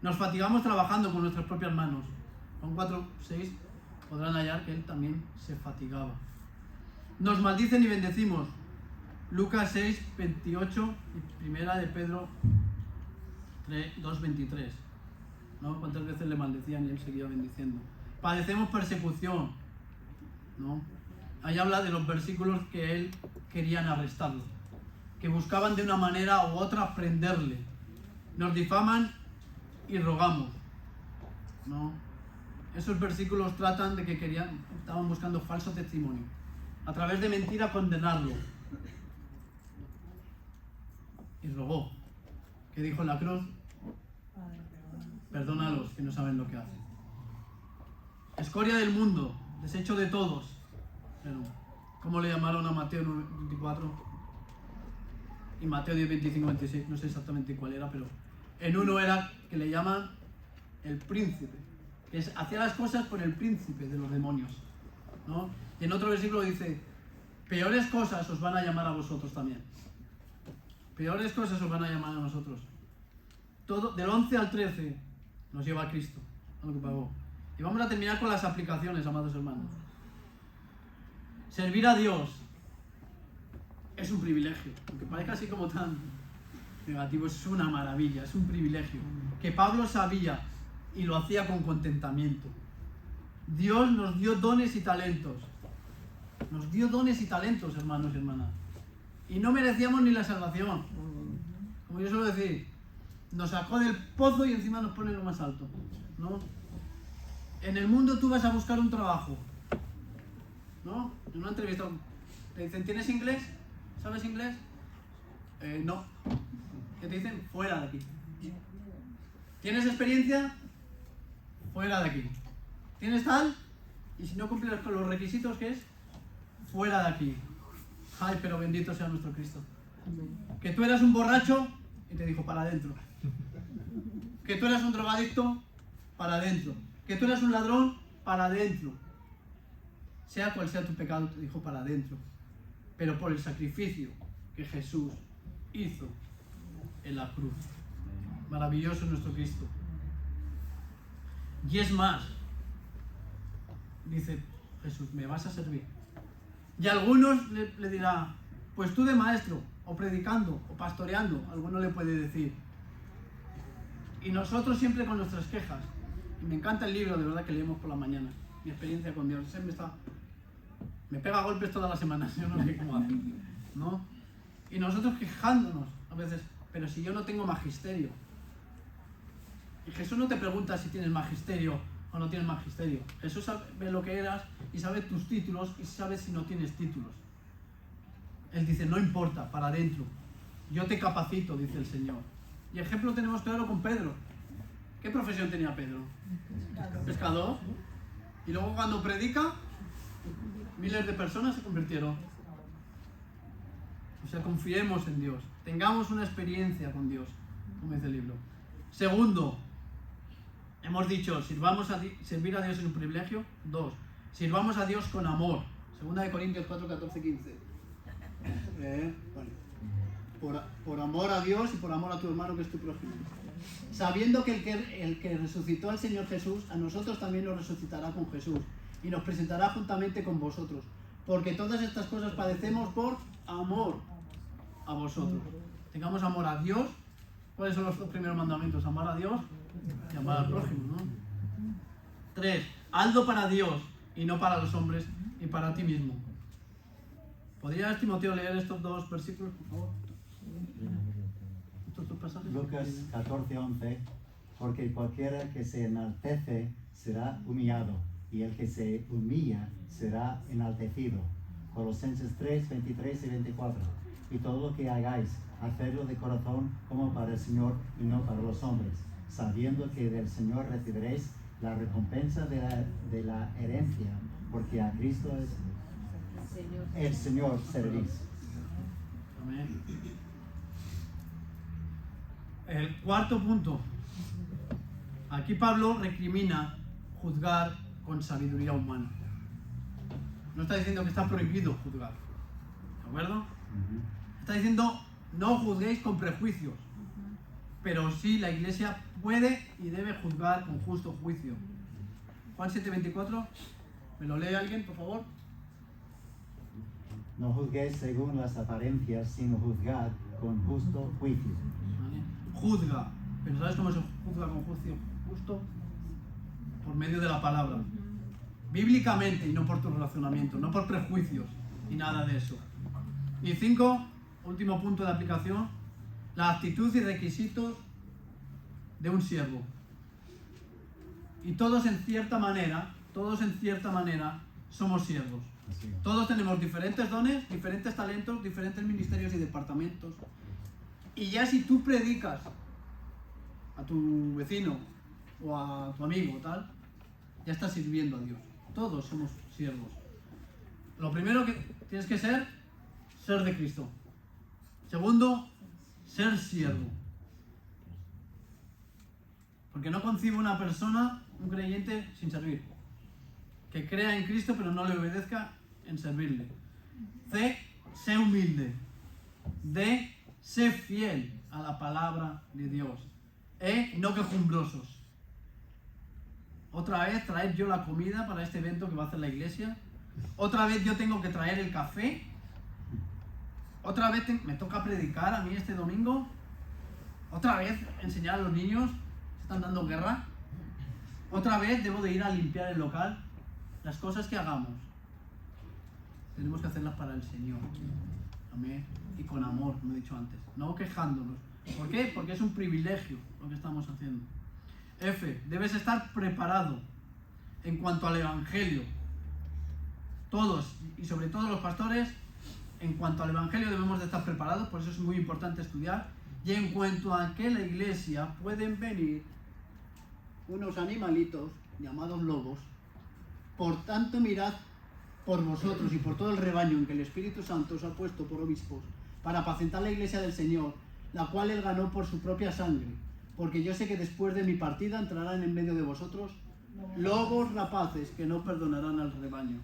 Nos fatigamos trabajando con nuestras propias manos. Con 4, 6 podrán hallar que él también se fatigaba. Nos maldicen y bendecimos. Lucas 6, 28 y primera de Pedro 2, 23. ¿No? ¿Cuántas veces le maldecían y él seguía bendiciendo? Padecemos persecución. ¿No? Ahí habla de los versículos que él querían arrestarlo, que buscaban de una manera u otra prenderle. Nos difaman y rogamos. ¿No? Esos versículos tratan de que estaban buscando falso testimonio, a través de mentira condenarlo. Y rogó. ¿Qué dijo en la cruz? Perdónalos, que no saben lo que hacen. Escoria del mundo, desecho de todos. Pero, ¿cómo le llamaron a Mateo 24? Y Mateo 10, 25, 26, no sé exactamente cuál era, pero en uno era que le llaman el príncipe, que hacía las cosas por el príncipe de los demonios, ¿no? Y en otro versículo dice, peores cosas os van a llamar a vosotros también. Peores cosas os van a llamar a nosotros. Todo, del 11 al 13 nos lleva a Cristo, a lo que pagó. Y vamos a terminar con las aplicaciones, amados hermanos. Servir a Dios es un privilegio, aunque parezca así como tan negativo, es una maravilla, es un privilegio, que Pablo sabía y lo hacía con contentamiento. Dios nos dio dones y talentos. Nos dio dones y talentos, hermanos y hermanas. Y no merecíamos ni la salvación. Como yo suelo decir, nos sacó del pozo y encima nos pone lo más alto, ¿no? En el mundo tú vas a buscar un trabajo, ¿no? En una entrevista te dicen, ¿tienes inglés? ¿Sabes inglés? No. ¿Qué te dicen? Fuera de aquí. ¿Tienes experiencia? Fuera de aquí. ¿Tienes tal? Y si no cumples con los requisitos, ¿qué es? Fuera de aquí. Ay, pero bendito sea nuestro Cristo. Que tú eras un borracho y te dijo, para adentro. Que tú eras un drogadicto, para adentro. Que tú eras un ladrón, para adentro. Sea cual sea tu pecado, te dijo para adentro. Pero por el sacrificio que Jesús hizo en la cruz. Maravilloso nuestro Cristo. Y es más, dice Jesús, me vas a servir. Y a algunos le dirá, pues tú de maestro, o predicando, o pastoreando, alguno le puede decir. Y nosotros siempre con nuestras quejas. Y me encanta el libro, de verdad, que leemos por la mañana. Mi experiencia con Dios. Me pega golpes todas las semanas, yo no sé cómo hacer, ¿no? Y nosotros quejándonos a veces, pero si yo no tengo magisterio. Y Jesús no te pregunta si tienes magisterio o no tienes magisterio. Jesús sabe lo que eras y sabe tus títulos y sabe si no tienes títulos. Él dice, no importa, para adentro. Yo te capacito, dice el Señor. Y ejemplo tenemos claro con Pedro. ¿Qué profesión tenía Pedro? Pescador. Y luego cuando predica, miles de personas se convirtieron. O sea, confiemos en Dios. Tengamos una experiencia con Dios, como dice el libro. Segundo, hemos dicho, servir a Dios es un privilegio. 2, sirvamos a Dios con amor. 2 Corintios 4, 14, 15. Vale. Por amor a Dios y por amor a tu hermano que es tu prójimo. Sabiendo que el que resucitó al Señor Jesús, a nosotros también nos resucitará con Jesús y nos presentará juntamente con vosotros. Porque todas estas cosas padecemos por amor a vosotros. Tengamos amor a Dios. ¿Cuáles son los dos primeros mandamientos? Amar a Dios y amar al prójimo, ¿no? 3. Hazlo para Dios y no para los hombres y para ti mismo. ¿Podrías, Timoteo, leer estos dos versículos, por favor? Estos dos pasajes. Lucas 14:11, porque cualquiera que se enaltece será humillado, y el que se humilla será enaltecido. Colosenses 3, 23 y 24. Y todo lo que hagáis, hacedlo de corazón como para el Señor y no para los hombres, sabiendo que del Señor recibiréis la recompensa de la herencia, porque a Cristo es el Señor servís. Amén. El cuarto punto. Aquí Pablo recrimina juzgar con sabiduría humana. No está diciendo que está prohibido juzgar. ¿De acuerdo? Está diciendo no juzguéis con prejuicios. Pero sí la Iglesia puede y debe juzgar con justo juicio. Juan 7:24. ¿Me lo lee alguien, por favor? No juzguéis según las apariencias, sino juzgad con justo juicio. ¿Vale? Juzga. ¿Pero sabes cómo se juzga con juicio justo? Por medio de la palabra. Bíblicamente y no por tu relacionamiento, no por prejuicios y nada de eso. Y 5, último punto de aplicación, la actitud y requisitos de un siervo. Y todos en cierta manera somos siervos. Todos tenemos diferentes dones, diferentes talentos, diferentes ministerios y departamentos. Y ya si tú predicas a tu vecino o a tu amigo tal, ya estás sirviendo a Dios. Todos somos siervos. Lo primero que tienes que ser de Cristo. Segundo, ser siervo. Porque no concibo una persona, un creyente, sin servir. Que crea en Cristo pero no le obedezca en servirle. C, sé humilde. D, sé fiel a la palabra de Dios. E, no quejumbrosos. Otra vez traer yo la comida para este evento que va a hacer la iglesia. Otra vez yo tengo que traer el café. Otra vez me toca predicar a mí este domingo. Otra vez enseñar a los niños. Se están dando guerra. Otra vez debo de ir a limpiar el local. Las cosas que hagamos tenemos que hacerlas para el Señor. Amén. Y con amor, como he dicho antes. No quejándonos. ¿Por qué? Porque es un privilegio lo que estamos haciendo. F. Debes estar preparado en cuanto al Evangelio. Todos, y sobre todo los pastores, en cuanto al Evangelio debemos de estar preparados, por eso es muy importante estudiar. Y en cuanto a que la iglesia pueden venir unos animalitos llamados lobos, por tanto mirad por vosotros y por todo el rebaño en que el Espíritu Santo os ha puesto por obispos, para apacentar la iglesia del Señor, la cual él ganó por su propia sangre. Porque yo sé que después de mi partida entrarán en medio de vosotros lobos rapaces que no perdonarán al rebaño.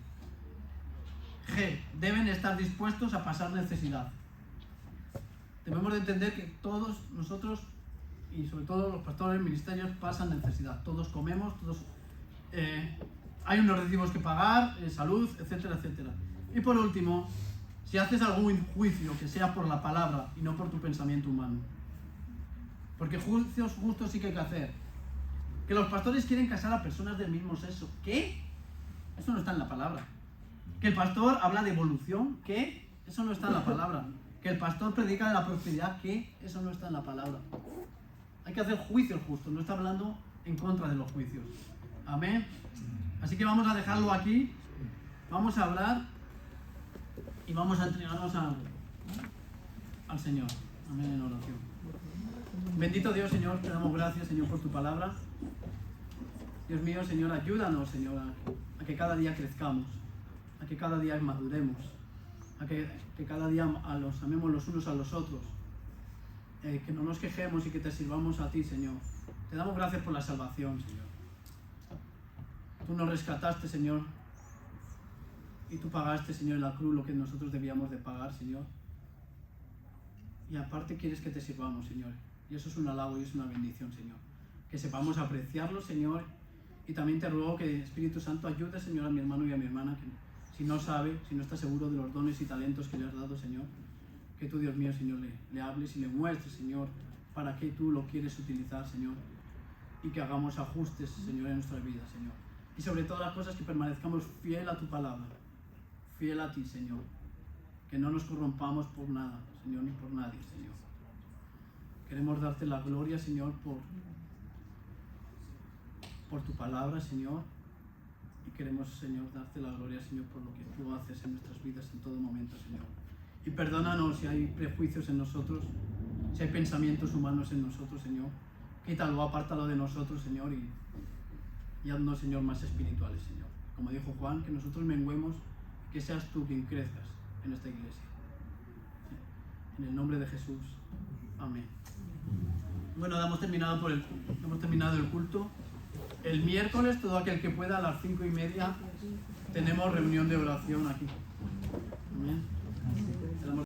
G. Deben estar dispuestos a pasar necesidad. Debemos de entender que todos nosotros, y sobre todo los pastores, ministerios, pasan necesidad. Todos comemos, todos hay unos recibos que pagar, salud, etcétera, etcétera. Y por último, si haces algún juicio que sea por la palabra y no por tu pensamiento humano. Porque juicios justos sí que hay que hacer. Que los pastores quieren casar a personas del mismo sexo. ¿Qué? Eso no está en la palabra. Que el pastor habla de evolución. ¿Qué? Eso no está en la palabra. Que el pastor predica de la prosperidad. ¿Qué? Eso no está en la palabra. Hay que hacer juicios justos. No está hablando en contra de los juicios. Amén. Así que vamos a dejarlo aquí. Vamos a hablar y vamos a entregarnos al Señor. Amén, en oración. Bendito Dios, Señor, te damos gracias, Señor, por tu palabra. Dios mío, Señor, ayúdanos, Señor, a que cada día crezcamos, a que cada día maduremos, a que cada día los amemos los unos a los otros, que no nos quejemos y que te sirvamos a ti, Señor. Te damos gracias por la salvación, Señor. Tú nos rescataste, Señor, y tú pagaste, Señor, en la cruz lo que nosotros debíamos de pagar, Señor. Y aparte quieres que te sirvamos, Señor. Y eso es un halago y es una bendición, Señor. Que sepamos apreciarlo, Señor. Y también te ruego que Espíritu Santo ayude, Señor, a mi hermano y a mi hermana, que si no sabe, si no está seguro de los dones y talentos que le has dado, Señor, que tú, Dios mío, Señor, le hables y le muestres, Señor, para qué tú lo quieres utilizar, Señor. Y que hagamos ajustes, Señor, en nuestras vidas, Señor. Y sobre todas las cosas que permanezcamos fiel a tu palabra, fiel a ti, Señor. Que no nos corrompamos por nada, Señor, ni por nadie, Señor. Queremos darte la gloria, Señor, por tu palabra, Señor. Y queremos, Señor, darte la gloria, Señor, por lo que tú haces en nuestras vidas en todo momento, Señor. Y perdónanos si hay prejuicios en nosotros, si hay pensamientos humanos en nosotros, Señor. Quítalo, apártalo de nosotros, Señor, y haznos, Señor, más espirituales, Señor. Como dijo Juan, que nosotros menguemos, que seas tú quien crezcas en esta iglesia. En el nombre de Jesús. Amén. Bueno, hemos terminado el culto. El miércoles, todo aquel que pueda, a las 5:30, tenemos reunión de oración aquí.